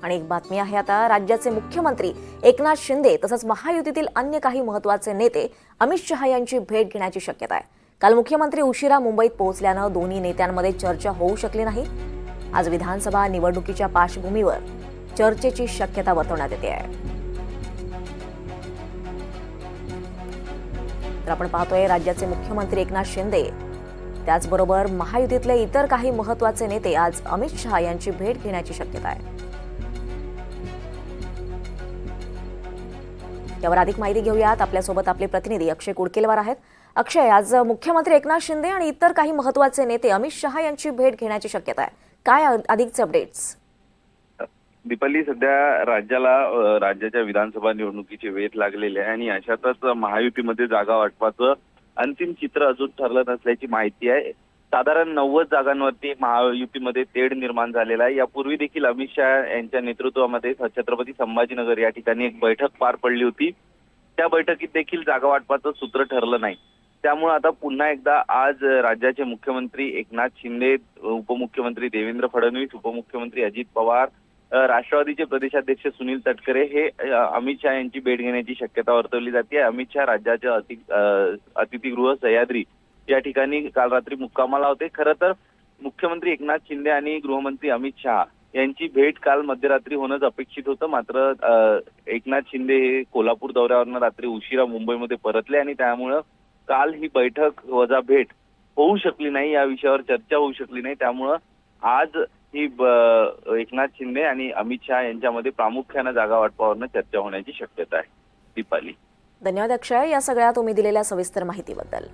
आणि एक बातमी आहे आता, राज्याचे मुख्यमंत्री एकनाथ शिंदे तसंच महायुतीतील अन्य काही महत्त्वाचे नेते अमित शहा यांची भेट घेण्याची शक्यता आहे. काल मुख्यमंत्री उशिरा मुंबईत पोहोचल्यानं दोन्ही नेत्यांमध्ये चर्चा होऊ शकली नाही. आज विधानसभा निवडणुकीच्या पार्श्वभूमीवर चर्चेची शक्यता वर्तवण्यात येते आहे. तर आपण पाहतोय राज्याचे मुख्यमंत्री एकनाथ शिंदे त्याचबरोबर महायुतीतले इतर काही महत्त्वाचे नेते आज अमित शहा यांची भेट घेण्याची शक्यता आहे. यावर अधिक माहिती घेऊयात. आपल्यासोबत आपले प्रतिनिधी अक्षय कुडकेलवार आहेत. अक्षय, आज मुख्यमंत्री एकनाथ शिंदे आणि इतर काही महत्त्वाचे नेते अमित शहा यांची भेट घेण्याची शक्यता आहे. काय अधिकचे अपडेट्स? दीपाली, सध्या राज्याच्या विधानसभा निवडणुकीचे वेध लागलेले आहे आणि अशातच महायुतीमध्ये जागा वाटपाचं अंतिम चित्र अजून ठरलं नसल्याची माहिती आहे. साधारण 90 जागांवरती महायुतीमध्ये तेढ निर्माण झालेला आहे. यापूर्वी देखील अमित शहा यांच्या नेतृत्वामध्ये छत्रपती संभाजीनगर या ठिकाणी एक बैठक पार पडली होती. त्या बैठकीत देखील जागा वाटपाचं सूत्र ठरलं नाही. त्यामुळे आता पुन्हा एकदा आज राज्याचे मुख्यमंत्री एकनाथ शिंदे, उपमुख्यमंत्री देवेंद्र फडणवीस, उपमुख्यमंत्री अजित पवार, राष्ट्रवादीचे प्रदेशाध्यक्ष सुनील तटकरे हे अमित शहा यांची भेट घेण्याची शक्यता वर्तवली जाते. अमित शहा राज्याच्या अतिथीगृह सह्याद्री या ठिकाणी काल रात्री मुक्कामाला होते. खरं तर मुख्यमंत्री एकनाथ शिंदे आणि गृहमंत्री अमित शहा यांची भेट काल मध्यरात्री होणंच अपेक्षित होतं. मात्र एकनाथ शिंदे हे कोल्हापूर दौऱ्यावरनं रात्री उशिरा मुंबईमध्ये परतले आणि त्यामुळं काल ही बैठक वजा भेट होऊ शकली नाही, या विषयावर चर्चा होऊ शकली नाही. त्यामुळं आज ही एकनाथ शिंदे आणि अमित शहा यांच्यामध्ये प्रामुख्यानं जागा वाटपावरनं चर्चा होण्याची शक्यता आहे. दीपाली, धन्यवाद अक्षय, या सगळ्या तुम्ही दिलेल्या सविस्तर माहितीबद्दल.